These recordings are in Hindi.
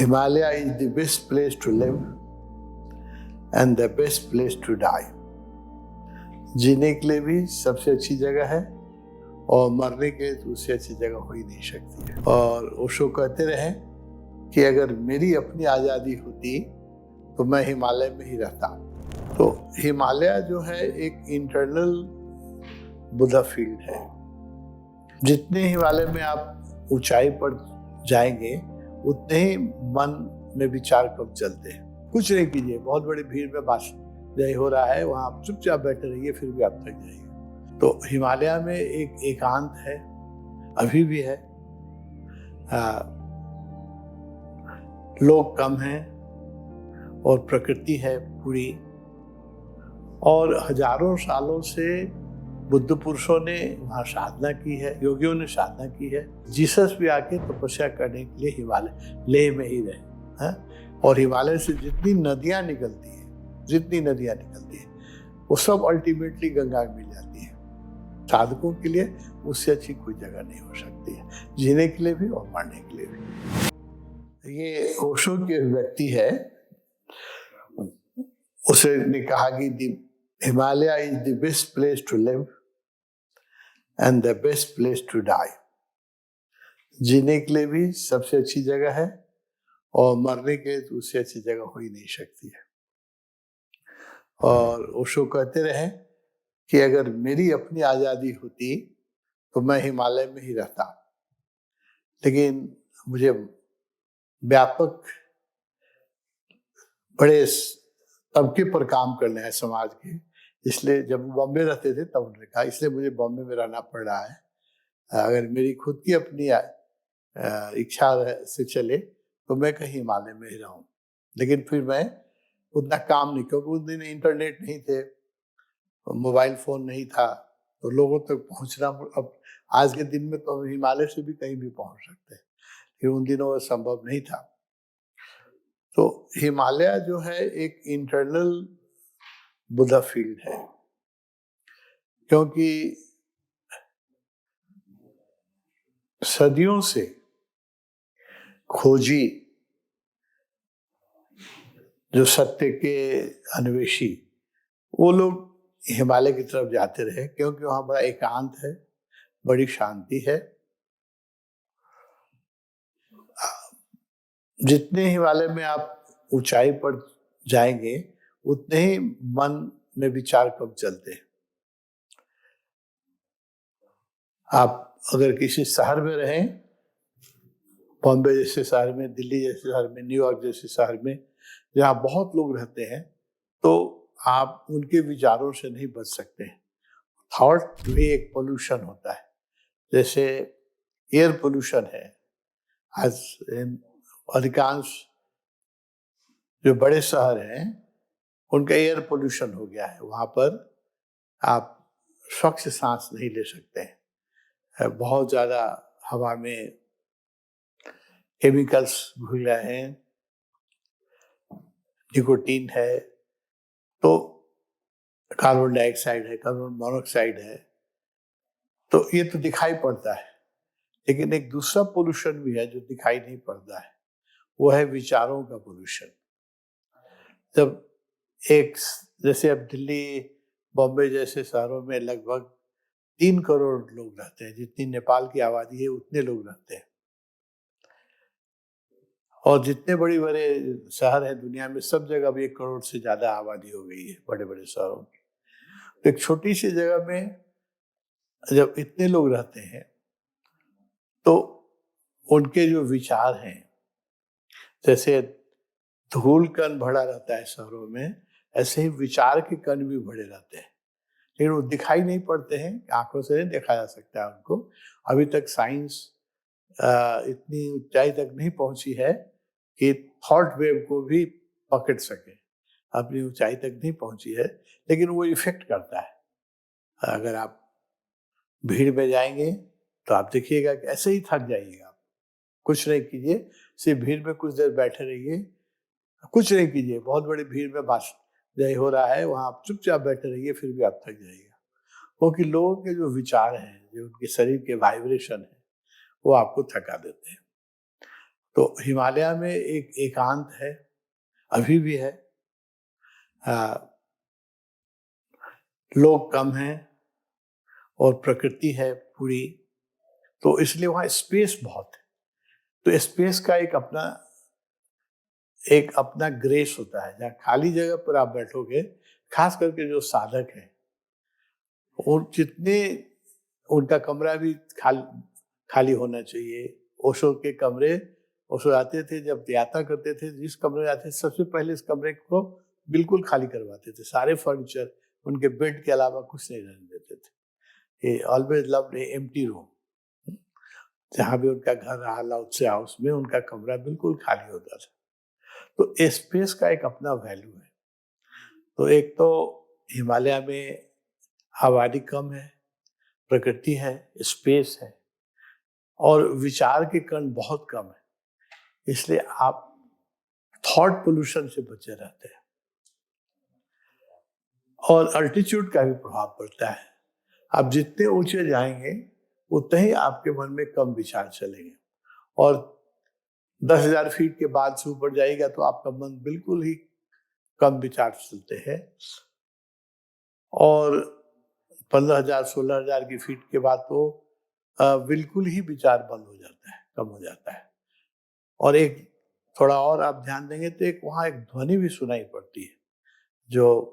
Himalaya is the best place to live and the best place to die. जीने के लिए भी सबसे अच्छी जगह है और मरने के लिए उससे अच्छी जगह हो ही नहीं सकती है। और ओशो कहते रहे कि अगर मेरी अपनी आज़ादी होती तो मैं हिमालय में ही रहता। तो हिमालय जो है एक इंटरनल बुद्धा फील्ड है। जितने हिमालय में आप ऊंचाई पर जाएंगे उतने ही मन में विचार कब चलते हैं। कुछ नहीं कीजिए, बहुत बड़ी भीड़ में जय हो रहा है, वहां आप चुपचाप बैठे रहिए, फिर भी आप थक जाएंगे। तो हिमालय में एक एकांत है, अभी भी है। लोग कम हैं और प्रकृति है पूरी। और हजारों सालों से बुद्ध पुरुषों ने वहाँ साधना की है, योगियों ने साधना की है। जीसस भी आके तपस्या करने के लिए हिमालय लेह में ही रहे हैं। और हिमालय से जितनी नदियाँ निकलती हैं वो सब अल्टीमेटली गंगा में मिल जाती है। साधकों के लिए उससे अच्छी कोई जगह नहीं हो सकती है, जीने के लिए भी और मरने के लिए भी। ये ओशो के व्यक्ति है, उसने कहा कि Himalaya is the best place to live and the best place to die. जीने के लिए भी सबसे अच्छी जगह है और मरने के लिए उससे अच्छी जगह हो ही नहीं सकती है। और ओशो कहते रहे कि अगर मेरी अपनी आज़ादी होती तो मैं हिमालय में ही रहता, लेकिन मुझे व्यापक बड़े तबके पर काम करना है समाज के, इसलिए जब बॉम्बे रहते थे तब उन्होंने कहा इसलिए मुझे बॉम्बे में रहना पड़ रहा है। अगर मेरी खुद की अपनी इच्छा से चले तो मैं कहीं हिमालय में ही रहूं, लेकिन फिर मैं उतना काम नहीं, क्योंकि उस दिन इंटरनेट नहीं थे, मोबाइल फोन नहीं था, तो लोगों तक पहुंचना, अब आज के दिन में तो हिमालय से भी कहीं भी पहुंच सकते हैं, लेकिन उन दिनों वो संभव नहीं था। तो हिमालय जो है एक इंटरनल बुद्धा फील्ड है, क्योंकि सदियों से खोजी जो सत्य के अन्वेषी, वो लोग हिमालय की तरफ जाते रहे, क्योंकि वहां बड़ा एकांत है, बड़ी शांति है। जितने हिमालय में आप ऊंचाई पर जाएंगे उतने ही मन में विचार कब चलते हैं। आप अगर किसी शहर में रहें, बॉम्बे जैसे शहर में, दिल्ली जैसे शहर में, न्यूयॉर्क जैसे शहर में, जहाँ बहुत लोग रहते हैं, तो आप उनके विचारों से नहीं बच सकते हैं। थॉट भी एक पोल्यूशन होता है, जैसे एयर पोल्यूशन है। आज अधिकांश जो बड़े शहर हैं उनका एयर पोल्यूशन हो गया है, वहाँ पर आप स्वच्छ सांस नहीं ले सकते हैं। बहुत ज़्यादा हवा में केमिकल्स घुल रहे हैं, निकोटीन है, तो कार्बन डाइऑक्साइड है, कार्बन मोनोऑक्साइड है, तो ये तो दिखाई पड़ता है। लेकिन एक दूसरा पोल्यूशन भी है जो दिखाई नहीं पड़ता है, वो है विचारों का पोल्यूशन। जब जैसे अब दिल्ली, बॉम्बे जैसे शहरों में लगभग 3 करोड़ लोग रहते हैं, जितनी नेपाल की आबादी है उतने लोग रहते हैं। और जितने बड़े बड़े शहर हैं दुनिया में, सब जगह अब 1 करोड़ से ज्यादा आबादी हो गई है बड़े बड़े शहरों की। तो एक छोटी सी जगह में जब इतने लोग रहते हैं तो उनके जो विचार हैं, जैसे धूल कण भरा रहता है शहरों में, ऐसे ही विचार के कण भी भरे रहते हैं, लेकिन वो दिखाई नहीं पड़ते हैं, आंखों से नहीं देखा जा सकता है उनको। अभी तक साइंस इतनी ऊंचाई तक नहीं पहुंची है कि थॉट वेव को भी पकड़ सके, अपनी ऊंचाई तक नहीं पहुंची है, लेकिन वो इफेक्ट करता है। अगर आप भीड़ में जाएंगे तो आप देखिएगा कि ऐसे ही थक जाइएगा। आप कुछ नहीं कीजिए, सिर्फ भीड़ में कुछ देर बैठे रहिए, कुछ नहीं कीजिए, बहुत बड़ी भीड़ में जय हो रहा है, वहां आप चुपचाप बैठे रहिए, फिर भी आप थक जाइएगा। क्योंकि लोगों के जो विचार हैं, जो उनके शरीर के वाइब्रेशन है, वो आपको थका देते हैं। तो हिमालय में एक एकांत है, अभी भी है। लोग कम हैं और प्रकृति है पूरी, तो इसलिए वहाँ स्पेस बहुत है। तो स्पेस का एक अपना ग्रेस होता है। जहाँ खाली जगह पर आप बैठोगे, खास करके जो साधक हैं, और जितने उनका कमरा भी खाली होना चाहिए। ओशो के कमरे, ओशो आते थे जब यात्रा करते थे, जिस कमरे में आते थे सबसे पहले इस कमरे को बिल्कुल खाली करवाते थे। सारे फर्नीचर, उनके बेड के अलावा कुछ नहीं रहने देते थे। ये ऑलवेज लव्ड ए एम्प्टी रूम। जहाँ भी उनका घर रहा, लाओ त्से हाउस में उनका कमरा बिल्कुल खाली होता था। तो स्पेस का एक अपना वैल्यू है। तो एक तो हिमालय में आबादी कम है, प्रकृति है, स्पेस है, और विचार के कण बहुत कम है, इसलिए आप थॉट पोल्यूशन से बचे रहते हैं। और अल्टीट्यूड का भी प्रभाव पड़ता है। आप जितने ऊंचे जाएंगे उतने ही आपके मन में कम विचार चलेंगे, और 10,000 फीट के बाद से ऊपर जाएगा तो आपका मन बिल्कुल ही कम विचार चलते हैं। और 15,000 16,000 की फीट के बाद तो बिल्कुल ही विचार बंद हो जाता है, कम हो जाता है। और एक थोड़ा और आप ध्यान देंगे तो एक वहाँ एक ध्वनि भी सुनाई पड़ती है, जो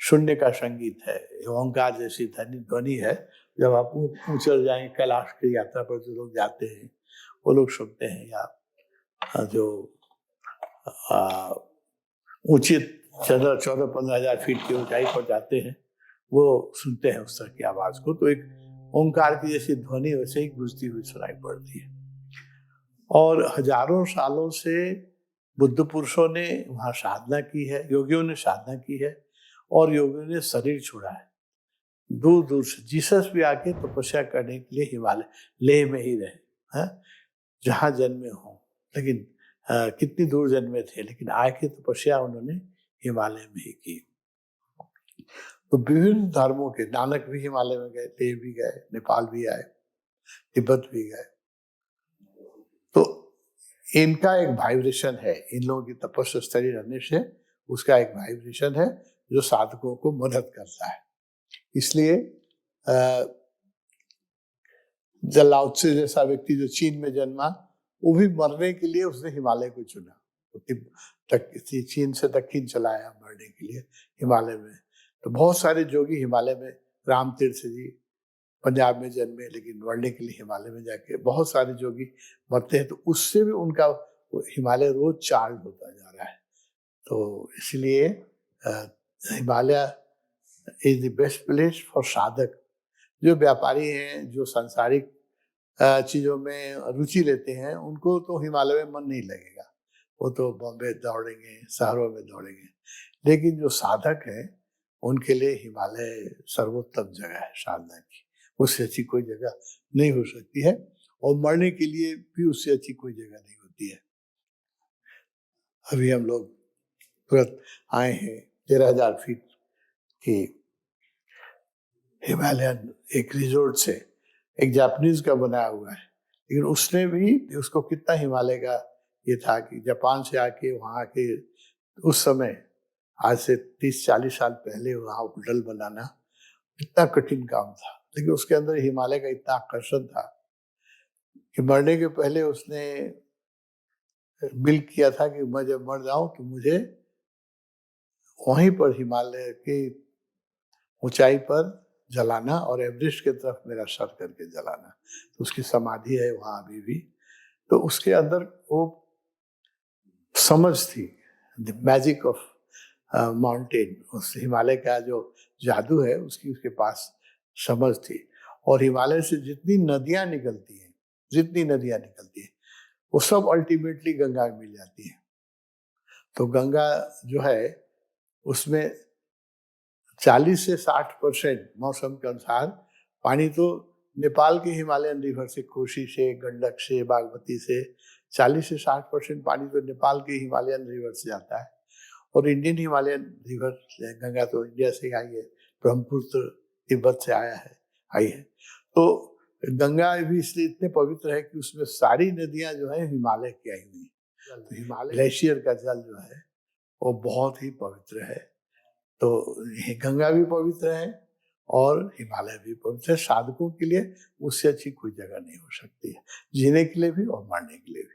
शून्य का संगीत है, ओंकार जैसी ध्वनि है। जब आप ऊंचे जाएंगे, कैलाश की यात्रा पर जो लोग जाते हैं वो लोग सुनते हैं, या जो ऊंची 14-15,000 फीट की ऊंचाई पर जाते हैं वो सुनते हैं उस तरह की आवाज को। तो एक ओंकार की जैसी ध्वनि वैसे ही गूंजती हुई सुनाई पड़ती है। और हजारों सालों से बुद्ध पुरुषों ने वहाँ साधना की है, योगियों ने साधना की है, और योगियों ने शरीर छोड़ा है। दूर दूर से जीसस भी आके तपस्या करने के लिए हिमालय, लेह में ही रहे, जहाँ जन्मे हों, लेकिन कितनी दूर जन्मे थे, लेकिन आके तपस्या उन्होंने हिमालय में ही की। तो विभिन्न धर्मों के नानक भी हिमालय में गए, लेह भी गए, नेपाल भी आए, तिब्बत भी गए। तो इनका एक वाइब्रेशन है, इन लोगों की तपस्या स्थली रहने से उसका एक वाइब्रेशन है जो साधकों को मदद करता है। इसलिए लाओ त्से जैसा व्यक्ति जो चीन में जन्मा, वो भी मरने के लिए उसने हिमालय को चुना। तो चीन से दक्षिण चला आया मरने के लिए हिमालय में। तो बहुत सारे जोगी हिमालय में, राम तीर्थ जी पंजाब में जन्मे, लेकिन मरने के लिए हिमालय में जाके बहुत सारे जोगी मरते हैं। तो उससे भी उनका हिमालय रोज चार्ज होता जा रहा है। तो इसलिए Himalaya is the best place for साधक। जो व्यापारी हैं, जो सांसारिक चीजों में रुचि लेते हैं, उनको तो हिमालय में मन नहीं लगेगा, वो तो बॉम्बे दौड़ेंगे, शहरों में दौड़ेंगे। लेकिन जो साधक हैं उनके लिए हिमालय सर्वोत्तम जगह है साधना की। उससे अच्छी कोई जगह नहीं हो सकती है, और मरने के लिए भी उससे अच्छी कोई जगह नहीं होती है। अभी हम लोग तुरंत आए हैं 13,000 फीट की हिमालयन एक रिजोर्ट से, एक जापानीज का बनाया हुआ है, लेकिन उसने भी, उसको कितना हिमालय का ये था कि जापान से आके वहाँ के, उस समय आज से 30-40 साल पहले वहाँ होटल बनाना इतना कठिन काम था, लेकिन उसके अंदर हिमालय का इतना आकर्षण था कि मरने के पहले उसने बिल किया था कि मैं जब मर जाऊं तो मुझे वहीं पर हिमालय की ऊंचाई पर जलाना, और एवरेस्ट की तरफ मेरा सर करके जलाना। तो उसकी समाधि है वहाँ अभी भी। तो उसके अंदर वो समझ थी, द मैजिक ऑफ माउंटेन, उस हिमालय का जो जादू है उसकी उसके पास समझ थी। और हिमालय से जितनी नदियां निकलती हैं वो सब अल्टीमेटली गंगा में मिल जाती है। तो गंगा जो है उसमें 40 से 60% मौसम के अनुसार पानी तो नेपाल के हिमालयन रिवर से, कोशी से, गंडक से, बागमती से 40 से 60% पानी तो नेपाल के हिमालयन रिवर से आता है। और इंडियन हिमालयन रिवर, गंगा तो इंडिया से आई है, ब्रह्मपुत्र तिब्बत से आई है। तो गंगा भी इसलिए इतने पवित्र है कि उसमें सारी नदियां जो है हिमालय की आई हुई हैं। तो हिमालय ग्लेशियर का जल जो है वो बहुत ही पवित्र है। तो ये गंगा भी पवित्र है और हिमालय भी पवित्र है। साधकों के लिए उससे अच्छी कोई जगह नहीं हो सकती है, जीने के लिए भी और मरने के लिए भी।